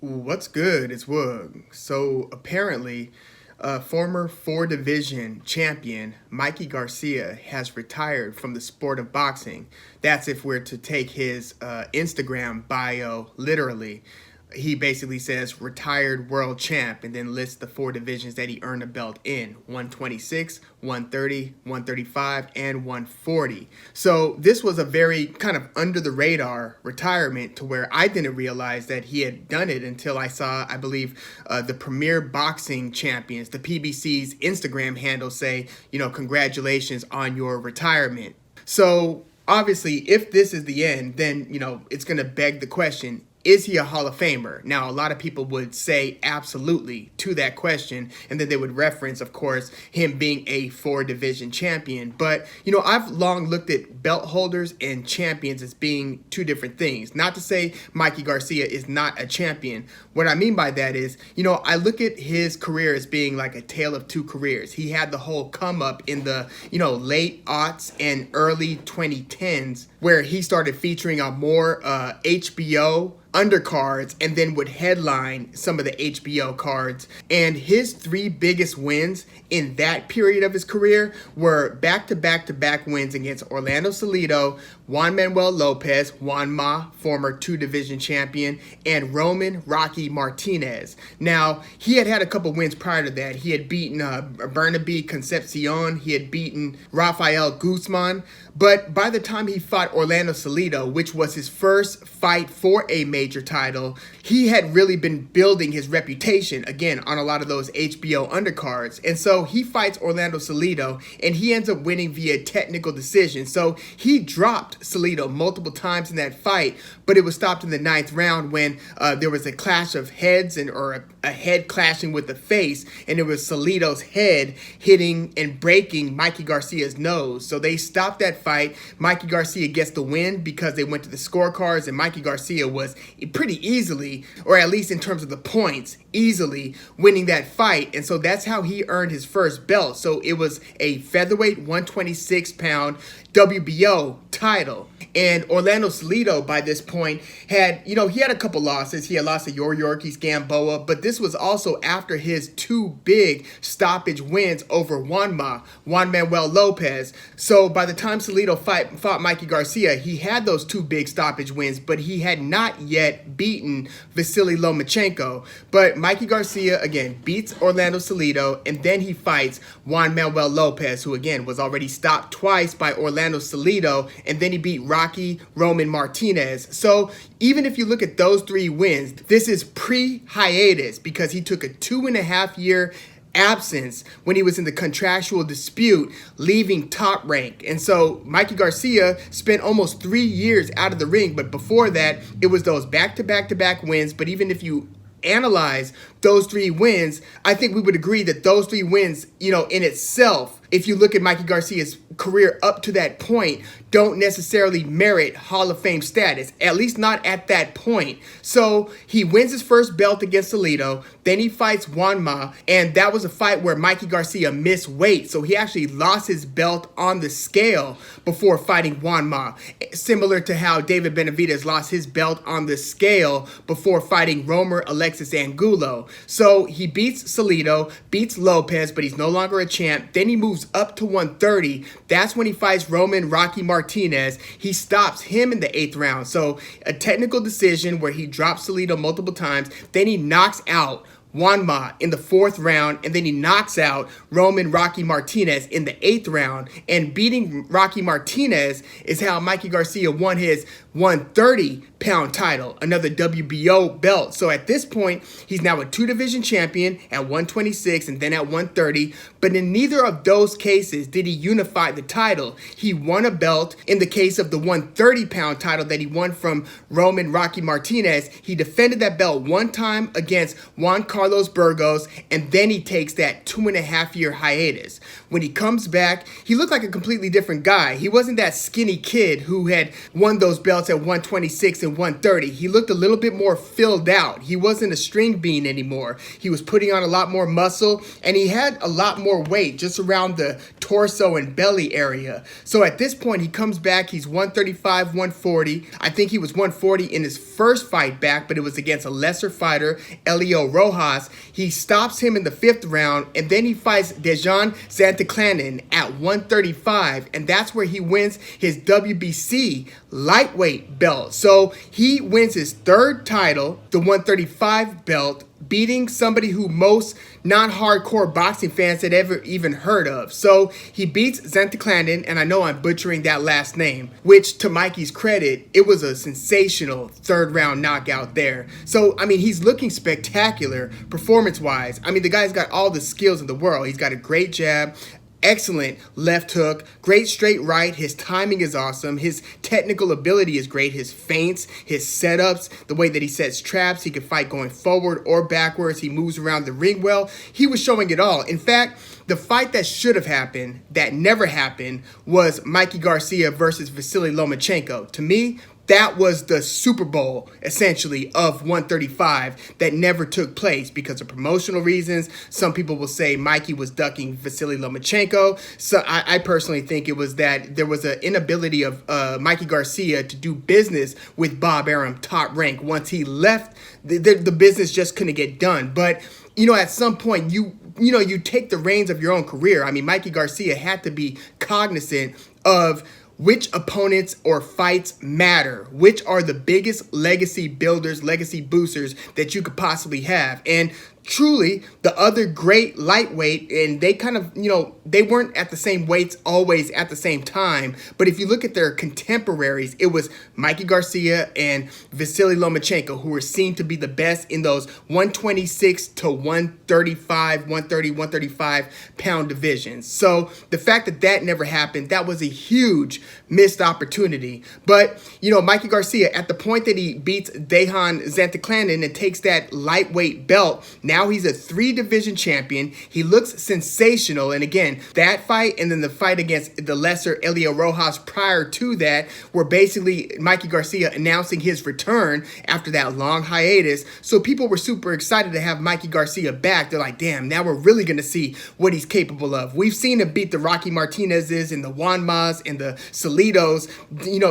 What's good? It's Woog. So apparently, former four division champion Mikey Garcia has retired from the sport of boxing. That's if we're to take his Instagram bio literally. He basically says retired world champ and then lists the four divisions that he earned a belt in: 126, 130, 135, and 140. So this was a very kind of under the radar retirement to where I didn't realize that he had done it until I saw, I believe, the Premier Boxing Champions, the PBC's Instagram handle say, congratulations on your retirement. So obviously, if this is the end, then, it's going to beg the question, is he a Hall of Famer? Now, a lot of people would say absolutely to that question, and then they would reference, of course, him being a four-division champion. But, I've long looked at belt holders and champions as being two different things. Not to say Mikey Garcia is not a champion. What I mean by that is, I look at his career as being like a tale of two careers. He had the whole come up in the, late aughts and early 2010s where he started featuring on more HBO undercards and then would headline some of the HBO cards. And his three biggest wins in that period of his career were back-to-back-to-back wins against Orlando Salido, Juan Manuel Lopez, Juan Ma, former two-division champion, and Roman Rocky Martinez. Now, he had a couple wins prior to that. He had beaten Bernabe Concepcion. He had beaten Rafael Guzman. But by the time he fought Orlando Salido, which was his first fight for a major title, he had really been building his reputation, again, on a lot of those HBO undercards. And so he fights Orlando Salido, and he ends up winning via technical decision. So he dropped Salido multiple times in that fight, but it was stopped in the ninth round when there was a clash of heads or a head clashing with the face, and it was Salido's head hitting and breaking Mikey Garcia's nose. So they stopped that fight. Mikey Garcia gets the win because they went to the scorecards, and Mikey Garcia was pretty easily, or at least in terms of the points, easily winning that fight. And so that's how he earned his first belt. So it was a featherweight 126-pound WBO title. And Orlando Salido, by this point, had, he had a couple losses. He had lost to Yorkis Gamboa, but this was also after his two big stoppage wins over Juan Manuel Lopez. So by the time Salido fought Mikey Garcia, he had those two big stoppage wins, but he had not yet beaten Vasily Lomachenko. But Mikey Garcia, again, beats Orlando Salido, and then he fights Juan Manuel Lopez, who, again, was already stopped twice by Orlando Salido, and then he beat Roman Martinez. So even if you look at those three wins, this is pre-hiatus because he took a 2.5-year absence when he was in the contractual dispute, leaving Top Rank. And so Mikey Garcia spent almost 3 years out of the ring, but before that, it was those back-to-back-to-back wins. But even if you analyze those three wins, I think we would agree that those three wins, in itself, if you look at Mikey Garcia's career up to that point, don't necessarily merit Hall of Fame status, at least not at that point. So he wins his first belt against Salido, then he fights Juan Ma, and that was a fight where Mikey Garcia missed weight, so he actually lost his belt on the scale before fighting Juan Ma, similar to how David Benavidez lost his belt on the scale before fighting Romer Alexis Angulo. So he beats Salido, beats Lopez, but he's no longer a champ. Then he moves up to 130. That's when he fights Roman Rocky Martinez. He stops him in the 8th round. So a technical decision where he drops Salido multiple times. Then he knocks out Juan Ma in the 4th round, and then he knocks out Roman Rocky Martinez in the 8th round. And beating Rocky Martinez is how Mikey Garcia won his 130-pound title, another WBO belt. So at this point, he's now a two-division champion at 126 and then at 130. But in neither of those cases did he unify the title. He won a belt. In the case of the 130-pound title that he won from Roman Rocky Martinez, he defended that belt one time against Juan Carlos Burgos, and then he takes that 2.5-year hiatus. When he comes back, he looked like a completely different guy. He wasn't that skinny kid who had won those belts belts at 126 and 130. He looked a little bit more filled out. He wasn't a string bean anymore. He was putting on a lot more muscle, and he had a lot more weight just around the torso and belly area. So at this point, he comes back. He's 135, 140. I think he was 140 in his first fight back, but it was against a lesser fighter, Elio Rojas. He stops him in the 5th round, and then he fights Dejan Santaclanin at 135, and that's where he wins his WBC lightweight belt. So he wins his 3rd title, the 135 belt, beating somebody who most non-hardcore boxing fans had ever even heard of. So he beats Santaclanin, and I know I'm butchering that last name, which to Mikey's credit, it was a sensational 3rd round knockout there. So, I mean, he's looking spectacular performance-wise. I mean, the guy's got all the skills in the world. He's got a great jab, excellent left hook, great straight right. His timing is awesome. His technical ability is great. His feints, his setups, the way that he sets traps. He can fight going forward or backwards. He moves around the ring well. He was showing it all. In fact, the fight that should have happened, that never happened, was Mikey Garcia versus Vasily Lomachenko. To me, that was the Super Bowl, essentially, of 135 that never took place because of promotional reasons. Some people will say Mikey was ducking Vasily Lomachenko. So I personally think it was that there was an inability of Mikey Garcia to do business with Bob Arum, Top Rank. Once he left, the business just couldn't get done. But, you know, at some point, you take the reins of your own career. I mean, Mikey Garcia had to be cognizant of which opponents or fights matter, which are the biggest legacy builders, legacy boosters that you could possibly have. And truly, the other great lightweight, and they kind of, they weren't at the same weights always at the same time. But if you look at their contemporaries, it was Mikey Garcia and Vasily Lomachenko, who were seen to be the best in those 126 to 135, 130, 135 pound divisions. So the fact that that never happened, that was a huge missed opportunity. But, Mikey Garcia, at the point that he beats Dejan Santaclanin and takes that lightweight belt, now he's a 3-division champion. He looks sensational. And again, that fight and then the fight against the lesser Elio Rojas prior to that were basically Mikey Garcia announcing his return after that long hiatus. So people were super excited to have Mikey Garcia back. They're like, damn, now we're really going to see what he's capable of. We've seen him beat the Rocky Martinezes and the Juanmas and the Salidos,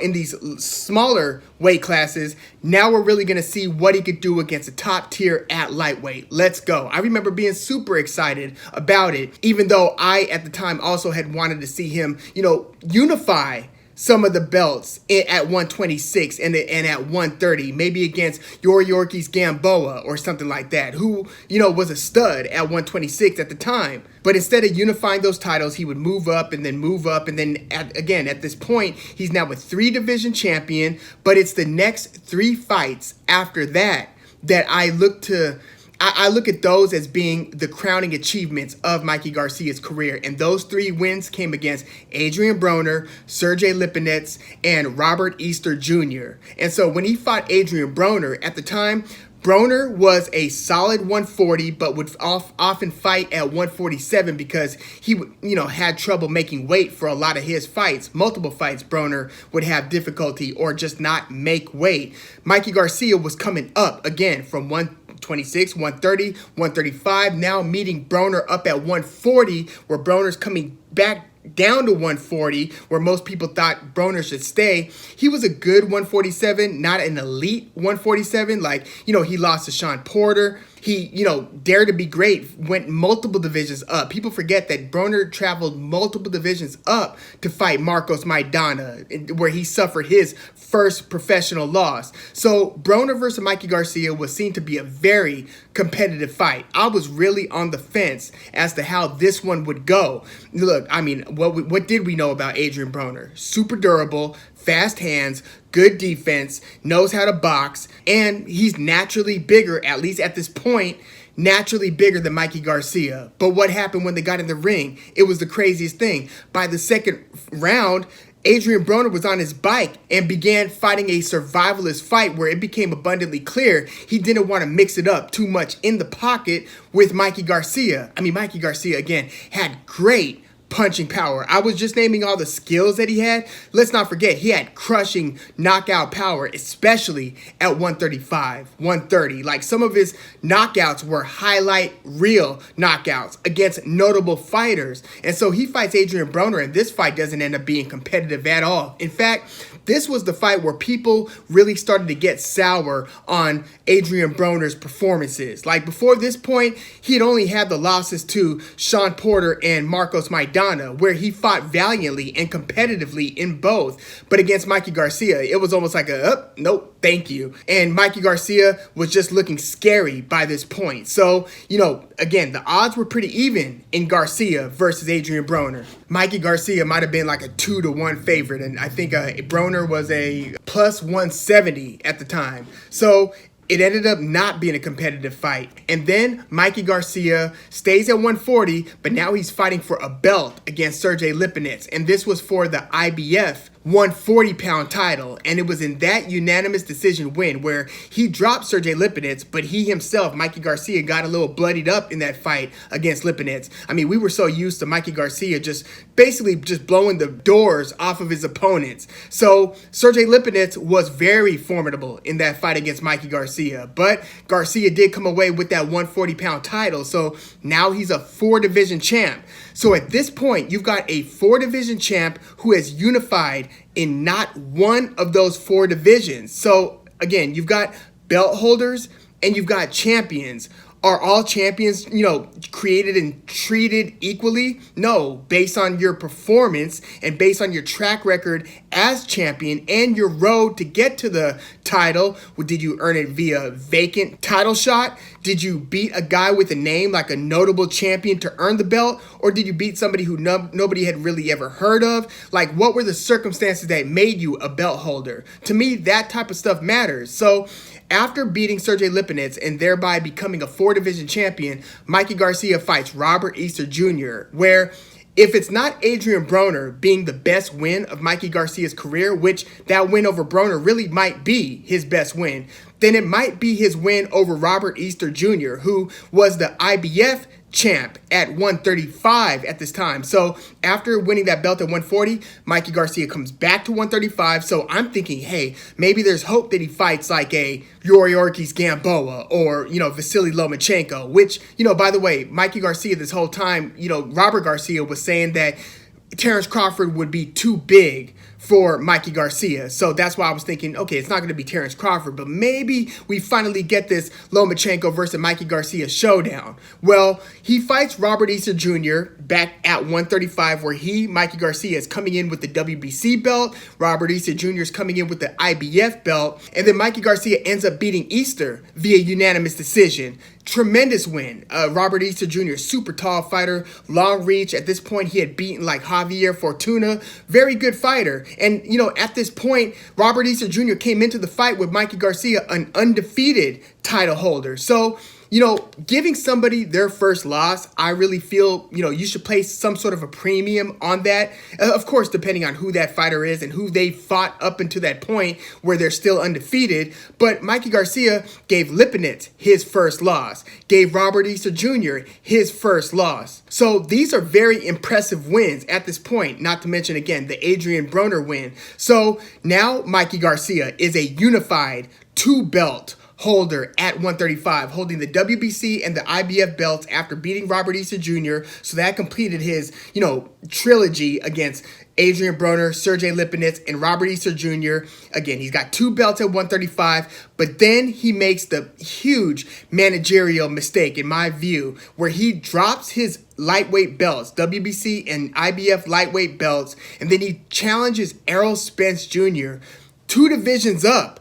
in these smaller weight classes. Now we're really going to see what he could do against a top tier at lightweight. Let's go. I remember being super excited about it, even though I, at the time, also had wanted to see him, unify some of the belts at 126 and at 130, maybe against Yorki's Gamboa or something like that, who, was a stud at 126 at the time. But instead of unifying those titles, he would move up and then move up. And then, at this point, he's now a 3-division champion. But it's the next 3 fights after that I look at those as being the crowning achievements of Mikey Garcia's career. And those 3 wins came against Adrian Broner, Sergey Lipinets, and Robert Easter Jr. And so when he fought Adrian Broner, at the time, Broner was a solid 140, but would often fight at 147 because he had trouble making weight for a lot of his fights. Multiple fights, Broner would have difficulty or just not make weight. Mikey Garcia was coming up again from 126, 130, 135, now meeting Broner up at 140, where Broner's coming back down to 140, where most people thought Broner should stay. He was a good 147, not an elite 147. Like, he lost to Sean Porter. He, dared to be great, went multiple divisions up. People forget that Broner traveled multiple divisions up to fight Marcos Maidana, where he suffered his first professional loss. So Broner versus Mikey Garcia was seen to be a very competitive fight. I was really on the fence as to how this one would go. Look, I mean, what did we know about Adrian Broner? Super durable, fast hands, good defense, knows how to box, and he's naturally bigger, at least at this point, naturally bigger than Mikey Garcia. But what happened when they got in the ring? It was the craziest thing. By the second round, Adrian Broner was on his bike and began fighting a survivalist fight where it became abundantly clear he didn't want to mix it up too much in the pocket with Mikey Garcia. I mean, Mikey Garcia, again, had great punching power. I was just naming all the skills that he had. Let's not forget, he had crushing knockout power, especially at 135, 130. Like, some of his knockouts were highlight reel knockouts against notable fighters. And so he fights Adrian Broner, and this fight doesn't end up being competitive at all. In fact, this was the fight where people really started to get sour on Adrian Broner's performances. Like, before this point, he had only had the losses to Sean Porter and Marcos Maidana, where he fought valiantly and competitively in both. But against Mikey Garcia, it was almost like nope, thank you. And Mikey Garcia was just looking scary by this point. So, again, the odds were pretty even in Garcia versus Adrian Broner. Mikey Garcia might have been like a 2-1 favorite, and I think Broner was a plus 170 at the time. So it ended up not being a competitive fight. And then Mikey Garcia stays at 140, but now he's fighting for a belt against Sergey Lipinets. And this was for the IBF 140-pound title. And it was in that unanimous decision win where he dropped Sergey Lipinets, but he himself, Mikey Garcia, got a little bloodied up in that fight against Lipinets. I mean, we were so used to Mikey Garcia basically blowing the doors off of his opponents. So Sergey Lipinets was very formidable in that fight against Mikey Garcia. But Garcia did come away with that 140-pound title. So now he's a 4-division champ. So at this point, you've got a 4-division champ who has unified in not one of those 4 divisions. So again, you've got belt holders and you've got champions. Are all champions, created and treated equally? No, based on your performance and based on your track record as champion and your road to get to the title. Did you earn it via vacant title shot? Did you beat a guy with a name like a notable champion to earn the belt? Or did you beat somebody who nobody had really ever heard of? Like, what were the circumstances that made you a belt holder? To me, that type of stuff matters. So after beating Sergey Lipinets and thereby becoming a 4-division champion, Mikey Garcia fights Robert Easter Jr., where if it's not Adrian Broner being the best win of Mikey Garcia's career, which that win over Broner really might be his best win, then it might be his win over Robert Easter Jr., who was the IBF champ at 135 at this time. So after winning that belt at 140, Mikey Garcia comes back to 135. So I'm thinking, hey, maybe there's hope that he fights like a Yuriorkis Gamboa or, Vasily Lomachenko, which, by the way, Mikey Garcia this whole time, Robert Garcia was saying that Terrence Crawford would be too big for Mikey Garcia. So that's why I was thinking, okay, it's not going to be Terrence Crawford, but maybe we finally get this Lomachenko versus Mikey Garcia showdown. Well, he fights Robert Easter Jr. back at 135, where Mikey Garcia, is coming in with the WBC belt. Robert Easter Jr. is coming in with the IBF belt. And then Mikey Garcia ends up beating Easter via unanimous decision. Tremendous win. Robert Easter Jr., super tall fighter, long reach. At this point, he had beaten like Javier Fortuna. Very good fighter. And, at this point, Robert Easter Jr. came into the fight with Mikey Garcia, an undefeated title holder. So, giving somebody their first loss, I really feel, you should place some sort of a premium on that. Of course, depending on who that fighter is and who they fought up until that point where they're still undefeated. But Mikey Garcia gave Lipinets his first loss, gave Robert Easter Jr. his first loss. So these are very impressive wins at this point, not to mention, again, the Adrian Broner win. So now Mikey Garcia is a unified 2-belt holder at 135, holding the WBC and the IBF belts after beating Robert Easter Jr. So that completed his, trilogy against Adrian Broner, Sergey Lipinets, and Robert Easter Jr. Again, he's got 2 belts at 135, but then he makes the huge managerial mistake, in my view, where he drops his lightweight belts, WBC and IBF lightweight belts, and then he challenges Errol Spence Jr. 2 divisions up.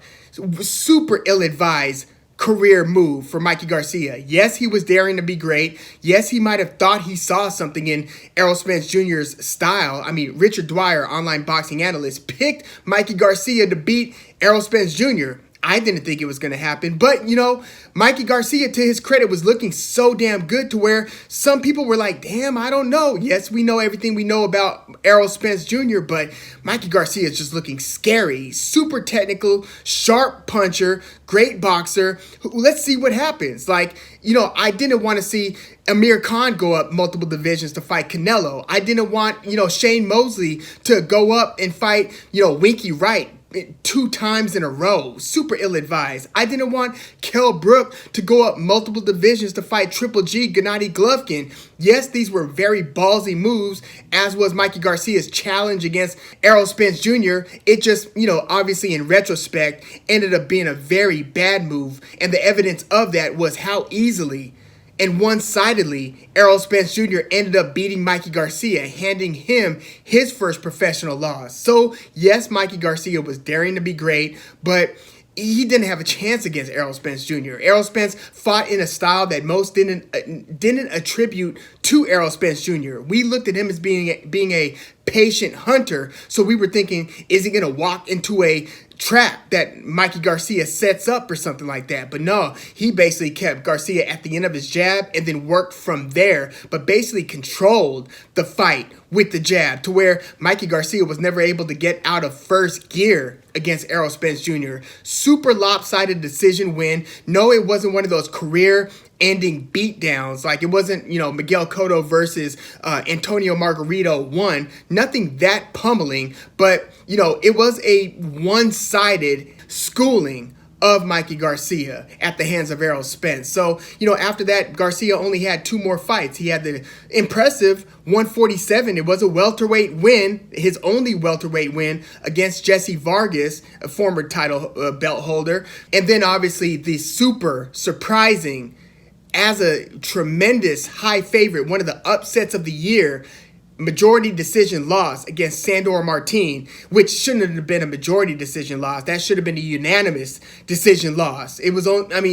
Super ill-advised career move for Mikey Garcia. Yes, he was daring to be great. Yes, he might have thought he saw something in Errol Spence Jr.'s style. I mean, Richard Dwyer, online boxing analyst, picked Mikey Garcia to beat Errol Spence Jr. I didn't think it was going to happen. But, Mikey Garcia, to his credit, was looking so damn good to where some people were like, damn, I don't know. Yes, we know everything we know about Errol Spence Jr., but Mikey Garcia is just looking scary. Super technical, sharp puncher, great boxer. Let's see what happens. Like, I didn't want to see Amir Khan go up multiple divisions to fight Canelo. I didn't want, Shane Mosley to go up and fight, Winky Wright 2 times in a row. Super ill-advised. I didn't want Kell Brook to go up multiple divisions to fight Triple G Gennady Golovkin. Yes, these were very ballsy moves, as was Mikey Garcia's challenge against Errol Spence Jr. It just, obviously in retrospect, ended up being a very bad move. And the evidence of that was how easily and one-sidedly, Errol Spence Jr. ended up beating Mikey Garcia, handing him his first professional loss. So, yes, Mikey Garcia was daring to be great, but he didn't have a chance against Errol Spence Jr. Errol Spence fought in a style that most didn't attribute to Errol Spence Jr. We looked at him as being a patient hunter, so we were thinking, is he going to walk into a trap that Mikey Garcia sets up or something like that? But no, he basically kept Garcia at the end of his jab and then worked from there, but basically controlled the fight with the jab to where Mikey Garcia was never able to get out of first gear against Errol Spence Jr. Super lopsided decision win. No, it wasn't one of those career-ending beatdowns. Like, it wasn't, Miguel Cotto versus Antonio Margarito 1. Nothing that pummeling, but, it was a one-sided schooling of Mikey Garcia at the hands of Errol Spence. So, after that, Garcia only had 2 more fights. He had the impressive 147. It was a welterweight win, his only welterweight win against Jesse Vargas, a former title belt holder. And then, obviously, the super surprising, as a tremendous high favorite, one of the upsets of the year, majority decision loss against Sandor Martin, which shouldn't have been a majority decision loss. That should have been a unanimous decision loss. It was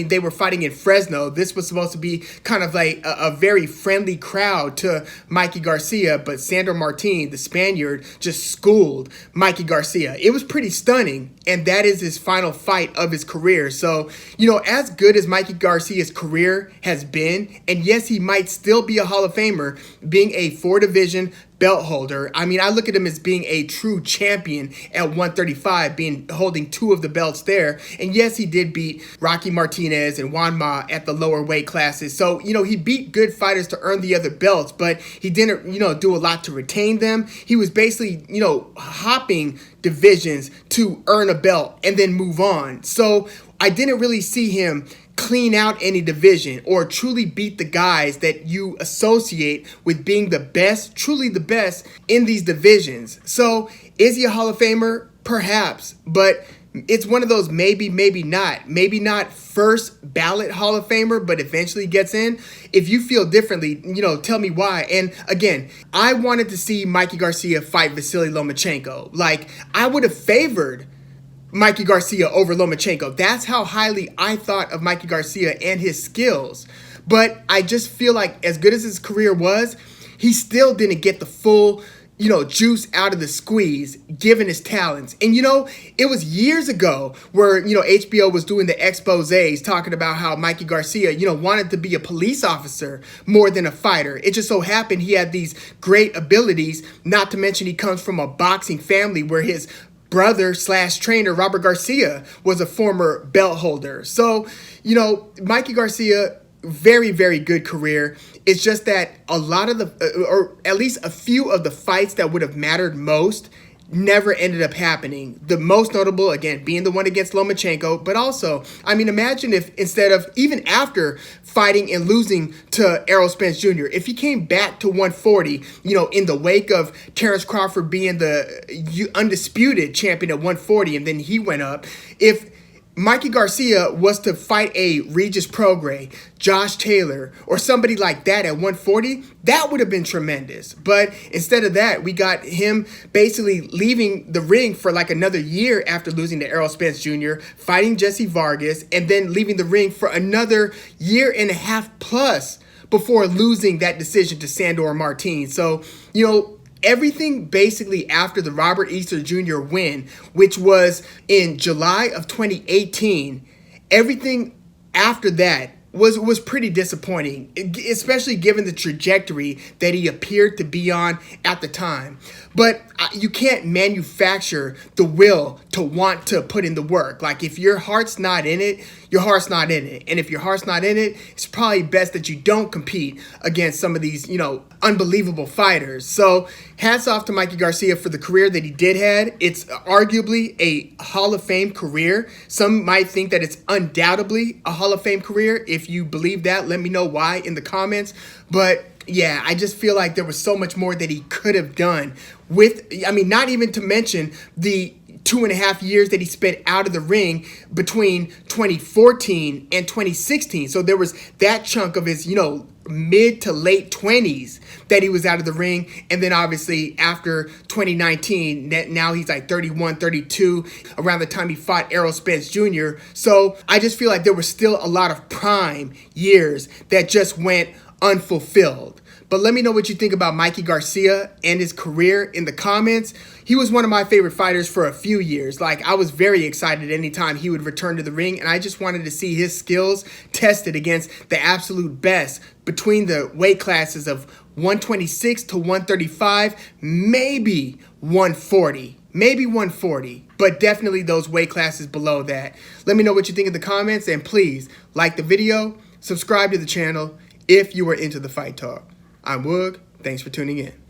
they were fighting in Fresno. This was supposed to be kind of like a very friendly crowd to Mikey Garcia, but Sandor Martin, the Spaniard, just schooled Mikey Garcia. It was pretty stunning, and that is his final fight of his career. So, as good as Mikey Garcia's career has been, and yes, he might still be a Hall of Famer, being a 4-division belt holder. I look at him as being a true champion at 135, holding 2 of the belts there. And yes, he did beat Rocky Martinez and Juan Ma at the lower weight classes. So, he beat good fighters to earn the other belts, but he didn't, do a lot to retain them. He was basically, hopping divisions to earn a belt and then move on. So I didn't really see him clean out any division or truly beat the guys that you associate with being the best, truly the best in these divisions. So is he a Hall of Famer? Perhaps, but it's one of those maybe, maybe not. Maybe not first ballot Hall of Famer, but eventually gets in. If you feel differently, tell me why. And again, I wanted to see Mikey Garcia fight Vasily Lomachenko. Like, I would have favored Mikey Garcia over Lomachenko. That's how highly I thought of Mikey Garcia and his skills. But I just feel like as good as his career was, he still didn't get the full, juice out of the squeeze, given his talents. And, it was years ago where, HBO was doing the exposés talking about how Mikey Garcia, wanted to be a police officer more than a fighter. It just so happened he had these great abilities, not to mention he comes from a boxing family where his brother/trainer Robert Garcia was a former belt holder. So, Mikey Garcia, very, very good career. It's just that a lot of or at least a few of the fights that would have mattered most never ended up happening. The most notable, again, being the one against Lomachenko, but also, imagine if instead of, even after fighting and losing to Errol Spence Jr., if he came back to 140, in the wake of Terrence Crawford being the undisputed champion at 140, and then he went up, if Mikey Garcia was to fight a Regis Prograis, Josh Taylor, or somebody like that at 140, that would have been tremendous. But instead of that, we got him basically leaving the ring for like another year after losing to Errol Spence Jr., fighting Jesse Vargas, and then leaving the ring for another year and a half plus before losing that decision to Sandor Martin. So, everything basically after the Robert Easter Jr. win, which was in July of 2018, everything after that was pretty disappointing, especially given the trajectory that he appeared to be on at the time. But you can't manufacture the will to want to put in the work. Like, if your heart's not in it, your heart's not in it. And if your heart's not in it, it's probably best that you don't compete against some of these, unbelievable fighters. So hats off to Mikey Garcia for the career that he did had. It's arguably a Hall of Fame career. Some might think that it's undoubtedly a Hall of Fame career. If you believe that, let me know why in the comments. But yeah, I just feel like there was so much more that he could have done not even to mention the 2.5 years that he spent out of the ring between 2014 and 2016. So there was that chunk of his, mid to late 20s that he was out of the ring. And then obviously after 2019, now he's like 31, 32, around the time he fought Errol Spence Jr. So I just feel like there was still a lot of prime years that just went unfulfilled. But let me know what you think about Mikey Garcia and his career in the comments. He was one of my favorite fighters for a few years. Like, I was very excited anytime he would return to the ring, and I just wanted to see his skills tested against the absolute best between the weight classes of 126 to 135, maybe 140. Maybe 140, but definitely those weight classes below that. Let me know what you think in the comments, and please like the video, subscribe to the channel if you are into the fight talk. I'm Woog. Thanks for tuning in.